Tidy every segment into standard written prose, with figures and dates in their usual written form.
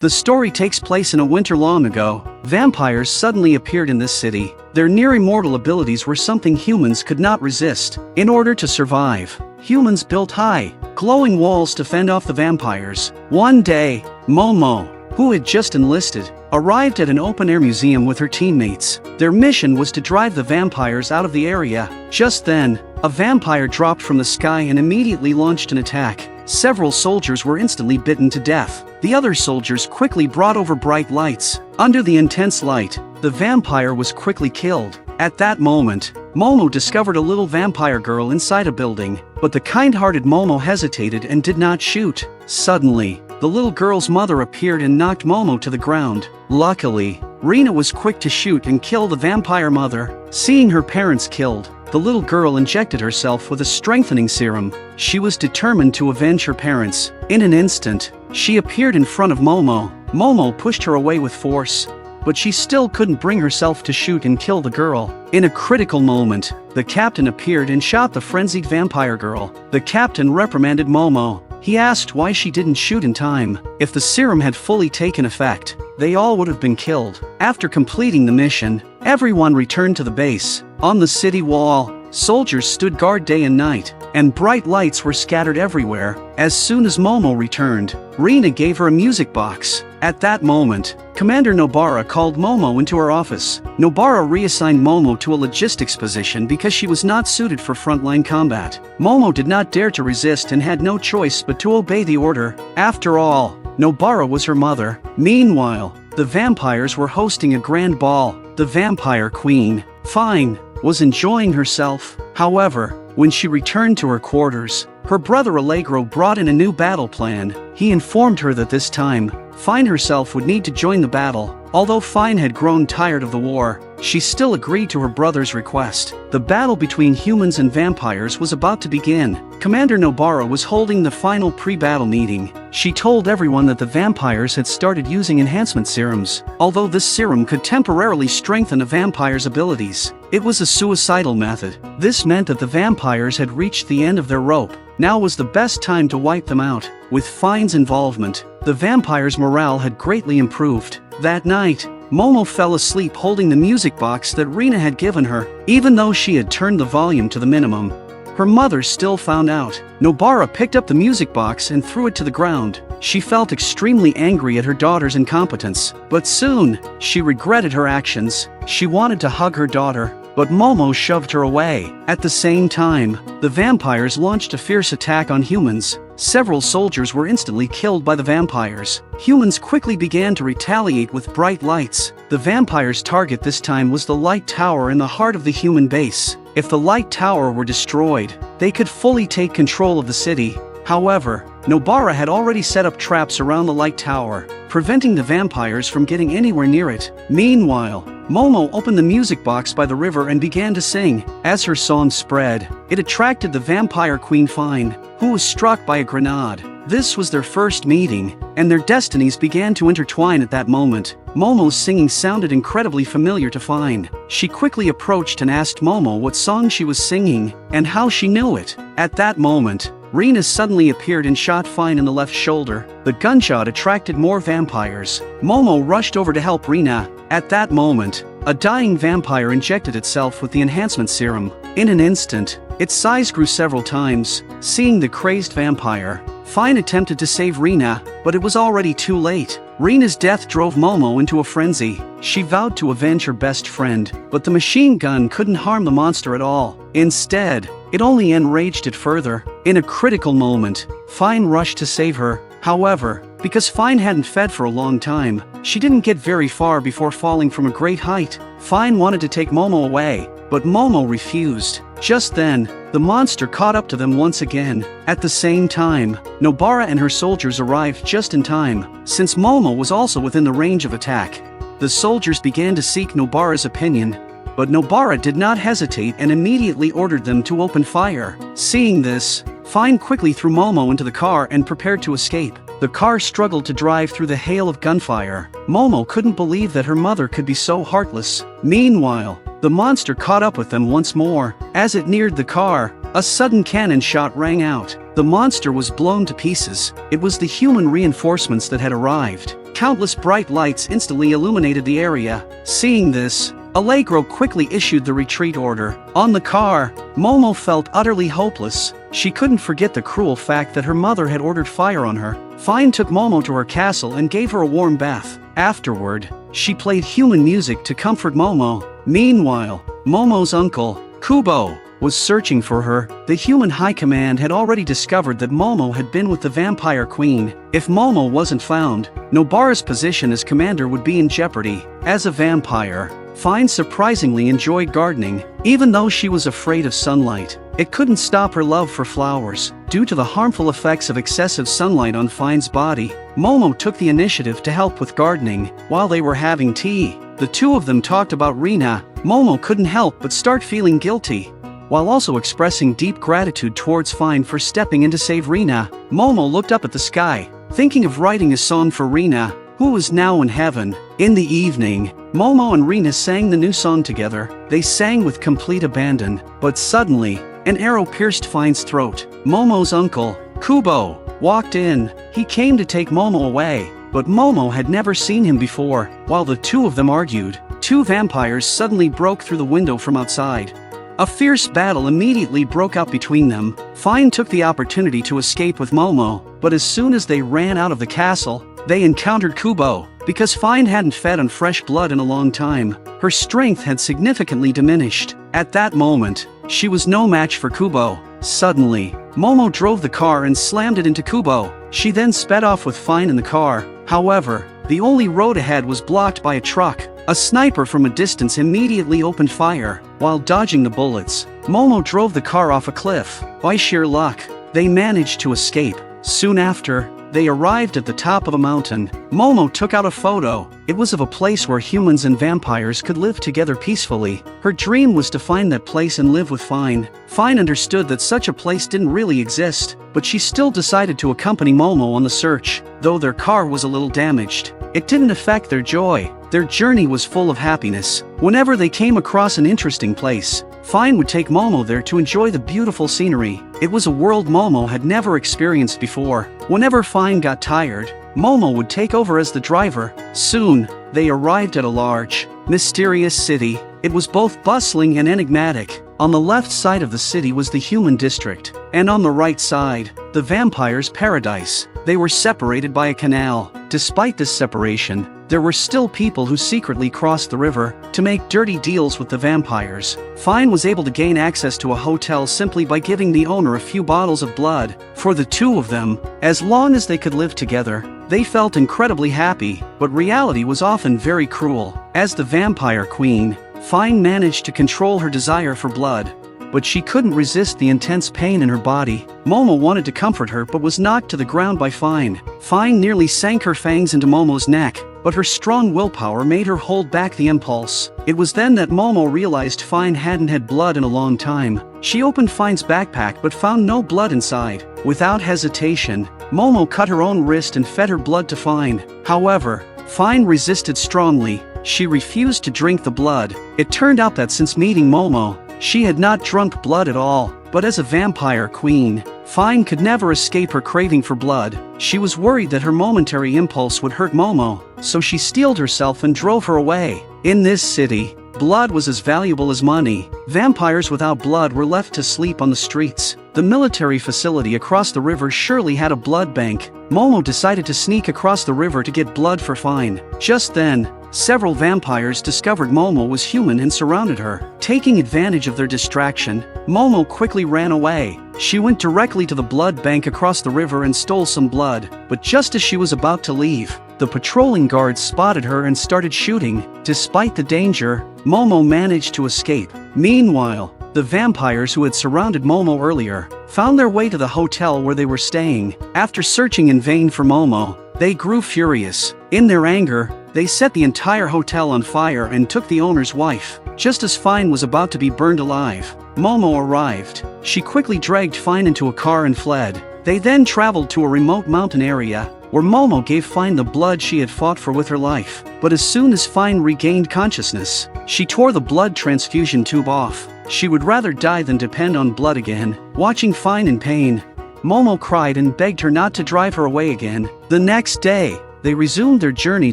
The story takes place in a winter long ago. Vampires suddenly appeared in this city. Their near-immortal abilities were something humans could not resist. In order to survive, humans built high, glowing walls to fend off the vampires. One day, Momo, who had just enlisted, arrived at an open-air museum with her teammates. Their mission was to drive the vampires out of the area. Just then, a vampire dropped from the sky and immediately launched an attack. Several soldiers were instantly bitten to death. The other soldiers quickly brought over bright lights. Under the intense light, the vampire was quickly killed. At that moment, Momo discovered a little vampire girl inside a building, but the kind-hearted Momo hesitated and did not shoot. Suddenly, the little girl's mother appeared and knocked Momo to the ground. Luckily, Rina was quick to shoot and kill the vampire mother. Seeing her parents killed, the little girl injected herself with a strengthening serum. She was determined to avenge her parents. In an instant, she appeared in front of Momo. Momo pushed her away with force, but she still couldn't bring herself to shoot and kill the girl. In a critical moment, the captain appeared and shot the frenzied vampire girl. The captain reprimanded Momo. He asked why she didn't shoot in time. If the serum had fully taken effect, they all would have been killed. After completing the mission, everyone returned to the base. On the city wall, soldiers stood guard day and night, and bright lights were scattered everywhere. As soon as Momo returned, Rina gave her a music box. At that moment, Commander Nobara called Momo into her office. Nobara reassigned Momo to a logistics position because she was not suited for frontline combat. Momo did not dare to resist and had no choice but to obey the order. After all, Nobara was her mother. Meanwhile, the vampires were hosting a grand ball. The vampire queen, Fine, was enjoying herself. However, when she returned to her quarters, her brother Allegro brought in a new battle plan. He informed her that this time, Fine herself would need to join the battle. Although Fine had grown tired of the war, she still agreed to her brother's request. The battle between humans and vampires was about to begin. Commander Nobara was holding the final pre-battle meeting. She told everyone that the vampires had started using enhancement serums. Although this serum could temporarily strengthen a vampire's abilities, it was a suicidal method. This meant that the vampires had reached the end of their rope. Now was the best time to wipe them out. With Fine's involvement, the vampires' morale had greatly improved. That night, Momo fell asleep holding the music box that Rina had given her. Even though she had turned the volume to the minimum, her mother still found out. Nobara picked up the music box and threw it to the ground. She felt extremely angry at her daughter's incompetence, but soon, she regretted her actions. She wanted to hug her daughter, but Momo shoved her away. At the same time, the vampires launched a fierce attack on humans. Several soldiers were instantly killed by the vampires. Humans quickly began to retaliate with bright lights. The vampires' target this time was the light tower in the heart of the human base. If the light tower were destroyed, they could fully take control of the city. However, Nobara had already set up traps around the light tower, preventing the vampires from getting anywhere near it. Meanwhile, Momo opened the music box by the river and began to sing. As her song spread, it attracted the vampire queen Fine, who was struck by a grenade. This was their first meeting, and their destinies began to intertwine at that moment. Momo's singing sounded incredibly familiar to Fine. She quickly approached and asked Momo what song she was singing, and how she knew it. At that moment, Rina suddenly appeared and shot Fine in the left shoulder. The gunshot attracted more vampires. Momo rushed over to help Rina. At that moment, a dying vampire injected itself with the enhancement serum. In an instant, its size grew several times. Seeing the crazed vampire, Fine attempted to save Rina, but it was already too late. Rina's death drove Momo into a frenzy. She vowed to avenge her best friend, but the machine gun couldn't harm the monster at all. Instead, it only enraged it further. In a critical moment, Fine rushed to save her. However, because Fine hadn't fed for a long time, she didn't get very far before falling from a great height. Fine wanted to take Momo away, but Momo refused. Just then, the monster caught up to them once again. At the same time, Nobara and her soldiers arrived just in time, since Momo was also within the range of attack. The soldiers began to seek Nobara's opinion, but Nobara did not hesitate and immediately ordered them to open fire. Seeing this, Fine quickly threw Momo into the car and prepared to escape. The car struggled to drive through the hail of gunfire. Momo couldn't believe that her mother could be so heartless. Meanwhile, the monster caught up with them once more. As it neared the car, a sudden cannon shot rang out. The monster was blown to pieces. It was the human reinforcements that had arrived. Countless bright lights instantly illuminated the area. Seeing this, Allegro quickly issued the retreat order. On the car, Momo felt utterly hopeless. She couldn't forget the cruel fact that her mother had ordered fire on her. Fine took Momo to her castle and gave her a warm bath. Afterward, she played human music to comfort Momo. Meanwhile, Momo's uncle, Kubo, was searching for her. The human high command had already discovered that Momo had been with the vampire queen. If Momo wasn't found, Nobara's position as commander would be in jeopardy. As a vampire, Fine surprisingly enjoyed gardening, even though she was afraid of sunlight. It couldn't stop her love for flowers. Due to the harmful effects of excessive sunlight on Fine's body, Momo took the initiative to help with gardening. While they were having tea, the two of them talked about Rina. Momo couldn't help but start feeling guilty. While also expressing deep gratitude towards Fine for stepping in to save Rina, Momo looked up at the sky, thinking of writing a song for Rina, who was now in heaven. In the evening, Momo and Rina sang the new song together. They sang with complete abandon, but suddenly, an arrow pierced Fine's throat. Momo's uncle, Kubo, walked in. He came to take Momo away, but Momo had never seen him before. While the two of them argued, two vampires suddenly broke through the window from outside. A fierce battle immediately broke out between them. Fine took the opportunity to escape with Momo, but as soon as they ran out of the castle, they encountered Kubo. Because Fine hadn't fed on fresh blood in a long time, her strength had significantly diminished. At that moment, she was no match for Kubo. Suddenly, Momo drove the car and slammed it into Kubo. She then sped off with Fine in the car. However, the only road ahead was blocked by a truck. A sniper from a distance immediately opened fire. While dodging the bullets, Momo drove the car off a cliff. By sheer luck, they managed to escape. Soon after, they arrived at the top of a mountain. Momo took out a photo. It was of a place where humans and vampires could live together peacefully. Her dream was to find that place and live with Fine. Fine understood that such a place didn't really exist, but she still decided to accompany Momo on the search. Though their car was a little damaged, it didn't affect their joy. Their journey was full of happiness. Whenever they came across an interesting place, Fine would take Momo there to enjoy the beautiful scenery. It was a world Momo had never experienced before. Whenever Fine got tired, Momo would take over as the driver. Soon, they arrived at a large, mysterious city. It was both bustling and enigmatic. On the left side of the city was the human district, and on the right side, the vampire's paradise. They were separated by a canal. Despite this separation, there were still people who secretly crossed the river to make dirty deals with the vampires. Fine was able to gain access to a hotel simply by giving the owner a few bottles of blood. For the two of them, as long as they could live together, they felt incredibly happy, but reality was often very cruel. As the vampire queen, Fine managed to control her desire for blood, but she couldn't resist the intense pain in her body. Momo wanted to comfort her but was knocked to the ground by Fine. Fine nearly sank her fangs into Momo's neck, but her strong willpower made her hold back the impulse. It was then that Momo realized Fine hadn't had blood in a long time. She opened Fine's backpack but found no blood inside. Without hesitation, Momo cut her own wrist and fed her blood to Fine. However, Fine resisted strongly. She refused to drink the blood. It turned out that since meeting Momo, she had not drunk blood at all, but as a vampire queen, Fine could never escape her craving for blood. She was worried that her momentary impulse would hurt Momo, so she steeled herself and drove her away. In this city, blood was as valuable as money. Vampires without blood were left to sleep on the streets. The military facility across the river surely had a blood bank. Momo decided to sneak across the river to get blood for Fine. Just then, several vampires discovered Momo was human and surrounded her. Taking advantage of their distraction, Momo quickly ran away. She went directly to the blood bank across the river and stole some blood, but just as she was about to leave, the patrolling guards spotted her and started shooting. Despite the danger, Momo managed to escape. Meanwhile, the vampires who had surrounded Momo earlier found their way to the hotel where they were staying. After searching in vain for Momo, they grew furious. In their anger, they set the entire hotel on fire and took the owner's wife. Just as Fine was about to be burned alive, Momo arrived. She quickly dragged Fine into a car and fled. They then traveled to a remote mountain area, where Momo gave Fine the blood she had fought for with her life. But as soon as Fine regained consciousness, she tore the blood transfusion tube off. She would rather die than depend on blood again. Watching Fine in pain, Momo cried and begged her not to drive her away again. The next day, they resumed their journey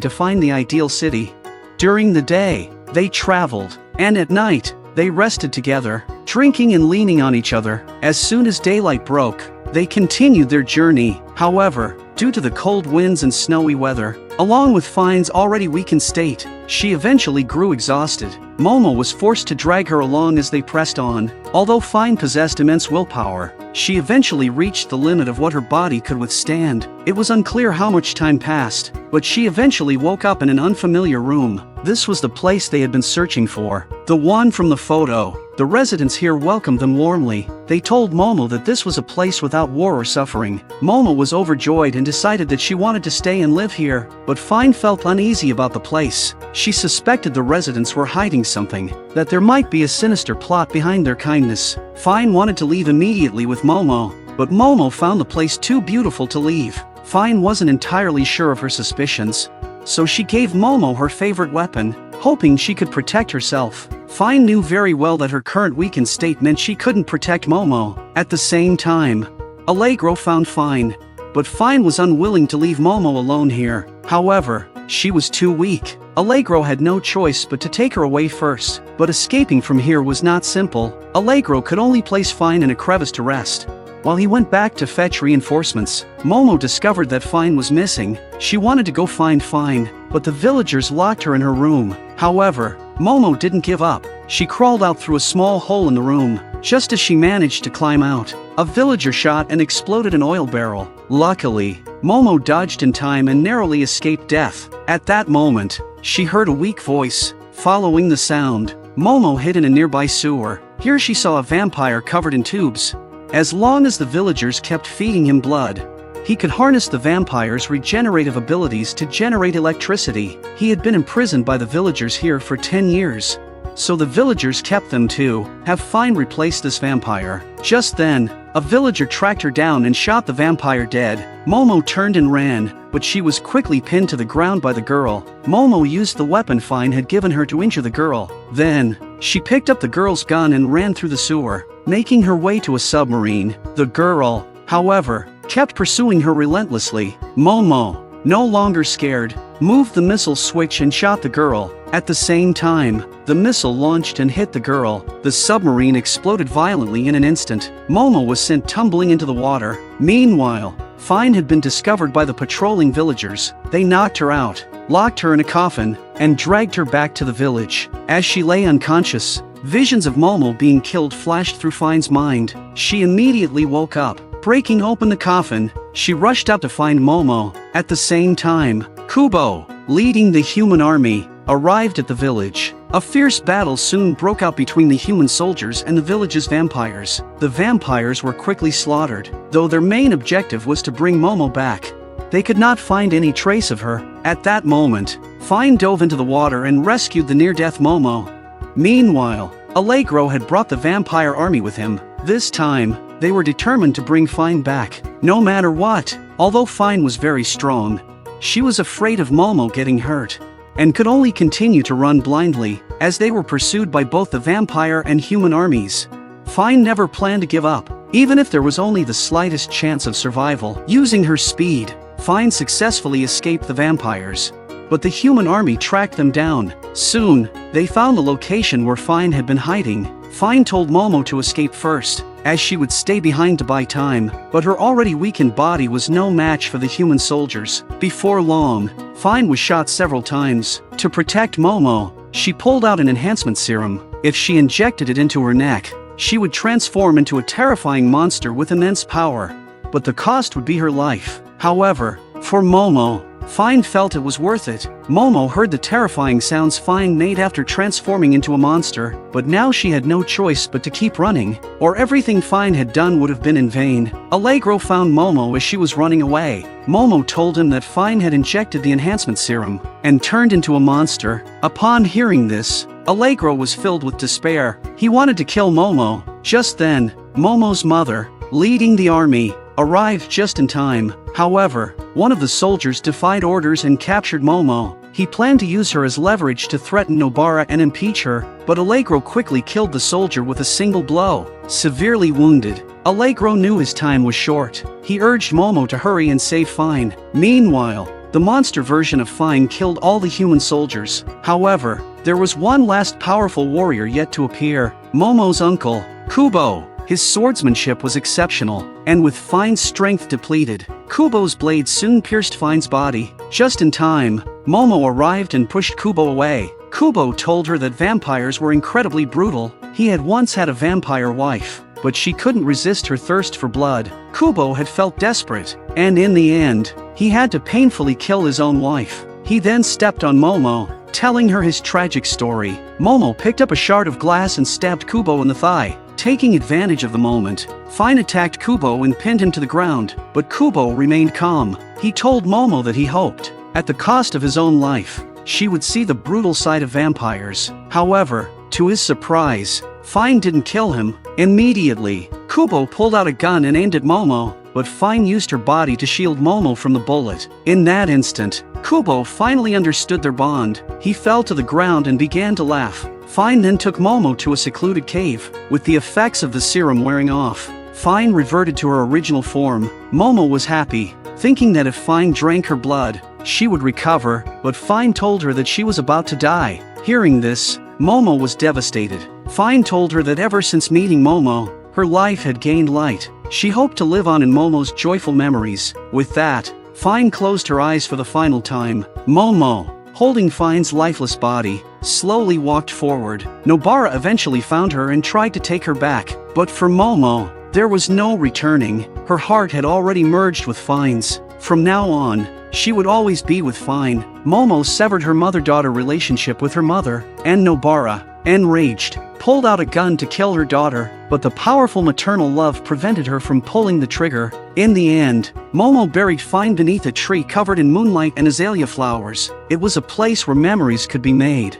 to find the ideal city. During the day, they traveled, and at night, they rested together, drinking and leaning on each other. As soon as daylight broke, they continued their journey. However, due to the cold winds and snowy weather, along with Fine's already weakened state, she eventually grew exhausted. Momo was forced to drag her along as they pressed on. Although Fine possessed immense willpower, she eventually reached the limit of what her body could withstand. It was unclear how much time passed, but she eventually woke up in an unfamiliar room. This was the place they had been searching for. The one from the photo. The residents here welcomed them warmly. They told Momo that this was a place without war or suffering. Momo was overjoyed and decided that she wanted to stay and live here, but Fine felt uneasy about the place. She suspected the residents were hiding something, that there might be a sinister plot behind their kindness. Fine wanted to leave immediately with Momo, but Momo found the place too beautiful to leave. Fine wasn't entirely sure of her suspicions, so she gave Momo her favorite weapon, hoping she could protect herself. Fine knew very well that her current weakened state meant she couldn't protect Momo. At the same time, Allegro found Fine, but Fine was unwilling to leave Momo alone here. However, she was too weak. Allegro had no choice but to take her away first, but escaping from here was not simple. Allegro could only place Fine in a crevice to rest. While he went back to fetch reinforcements, Momo discovered that Fine was missing. She wanted to go find Fine, but the villagers locked her in her room. However, Momo didn't give up. She crawled out through a small hole in the room. Just as she managed to climb out, a villager shot and exploded an oil barrel. Luckily, Momo dodged in time and narrowly escaped death. At that moment, she heard a weak voice. Following the sound, Momo hid in a nearby sewer. Here she saw a vampire covered in tubes. As long as the villagers kept feeding him blood, he could harness the vampire's regenerative abilities to generate electricity. He had been imprisoned by the villagers here for 10 years, so the villagers kept them to have Fine replace this vampire. Just then, a villager tracked her down and shot the vampire dead. Momo turned and ran, but she was quickly pinned to the ground by the girl. Momo used the weapon Fine had given her to injure the girl. Then, she picked up the girl's gun and ran through the sewer, making her way to a submarine. The girl, however, kept pursuing her relentlessly. Momo, no longer scared, moved the missile switch and shot the girl. At the same time, the missile launched and hit the girl. The submarine exploded violently in an instant. Momo was sent tumbling into the water. Meanwhile, Fine had been discovered by the patrolling villagers. They knocked her out, locked her in a coffin, and dragged her back to the village. As she lay unconscious, visions of Momo being killed flashed through Fine's mind. She immediately woke up. Breaking open the coffin, she rushed out to find Momo. At the same time, Kubo, leading the human army, arrived at the village. A fierce battle soon broke out between the human soldiers and the village's vampires. The vampires were quickly slaughtered, though their main objective was to bring Momo back. They could not find any trace of her. At that moment, Fine dove into the water and rescued the near-death Momo. Meanwhile, Allegro had brought the vampire army with him. This time, they were determined to bring Fine back, no matter what. Although Fine was very strong, she was afraid of Momo getting hurt, and could only continue to run blindly, as they were pursued by both the vampire and human armies. Fine never planned to give up, even if there was only the slightest chance of survival. Using her speed, Fine successfully escaped the vampires, but the human army tracked them down. Soon, they found the location where Fine had been hiding. Fine told Momo to escape first, as she would stay behind to buy time, but her already weakened body was no match for the human soldiers. Before long, Fine was shot several times. To protect Momo, she pulled out an enhancement serum. If she injected it into her neck, she would transform into a terrifying monster with immense power, but the cost would be her life. However, for Momo, Fine felt it was worth it. Momo heard the terrifying sounds Fine made after transforming into a monster, but now she had no choice but to keep running, or everything Fine had done would have been in vain. Allegro found Momo as she was running away. Momo told him that Fine had injected the enhancement serum and turned into a monster. Upon hearing this, Allegro was filled with despair. He wanted to kill Momo. Just then, Momo's mother, leading the army, arrived just in time. However, one of the soldiers defied orders and captured Momo. He planned to use her as leverage to threaten Nobara and impeach her, but Allegro quickly killed the soldier with a single blow. Severely wounded, Allegro knew his time was short. He urged Momo to hurry and save Fine. Meanwhile, The monster version of Fine killed all the human soldiers. However, there was one last powerful warrior yet to appear, Momo's uncle, Kubo. His swordsmanship was exceptional, and with Fine's strength depleted, Kubo's blade soon pierced Fine's body. Just in time, Momo arrived and pushed Kubo away. Kubo told her that vampires were incredibly brutal. He had once had a vampire wife, but she couldn't resist her thirst for blood. Kubo had felt desperate, and in the end, he had to painfully kill his own wife. He then stepped on Momo, telling her his tragic story. Momo picked up a shard of glass and stabbed Kubo in the thigh. Taking advantage of the moment, Fine attacked Kubo and pinned him to the ground, but Kubo remained calm. He told Momo that he hoped, at the cost of his own life, she would see the brutal side of vampires. However, to his surprise, Fine didn't kill him. Immediately, Kubo pulled out a gun and aimed at Momo, but Fine used her body to shield Momo from the bullet. In that instant, Kubo finally understood their bond. He fell to the ground and began to laugh. Fine then took Momo to a secluded cave. With the effects of the serum wearing off, Fine reverted to her original form. Momo was happy, thinking that if Fine drank her blood, she would recover, but Fine told her that she was about to die. Hearing this, Momo was devastated. Fine told her that ever since meeting Momo, her life had gained light. She hoped to live on in Momo's joyful memories. With that, Fine closed her eyes for the final time. Momo, holding Fine's lifeless body, slowly walked forward. Nobara eventually found her and tried to take her back, but for Momo, there was no returning. Her heart had already merged with Fine's. From now on, she would always be with Fine. Momo severed her mother-daughter relationship with her mother, and Nobara, enraged, pulled out a gun to kill her daughter, but the powerful maternal love prevented her from pulling the trigger. In the end, Momo buried Fine beneath a tree covered in moonlight and azalea flowers. It was a place where memories could be made.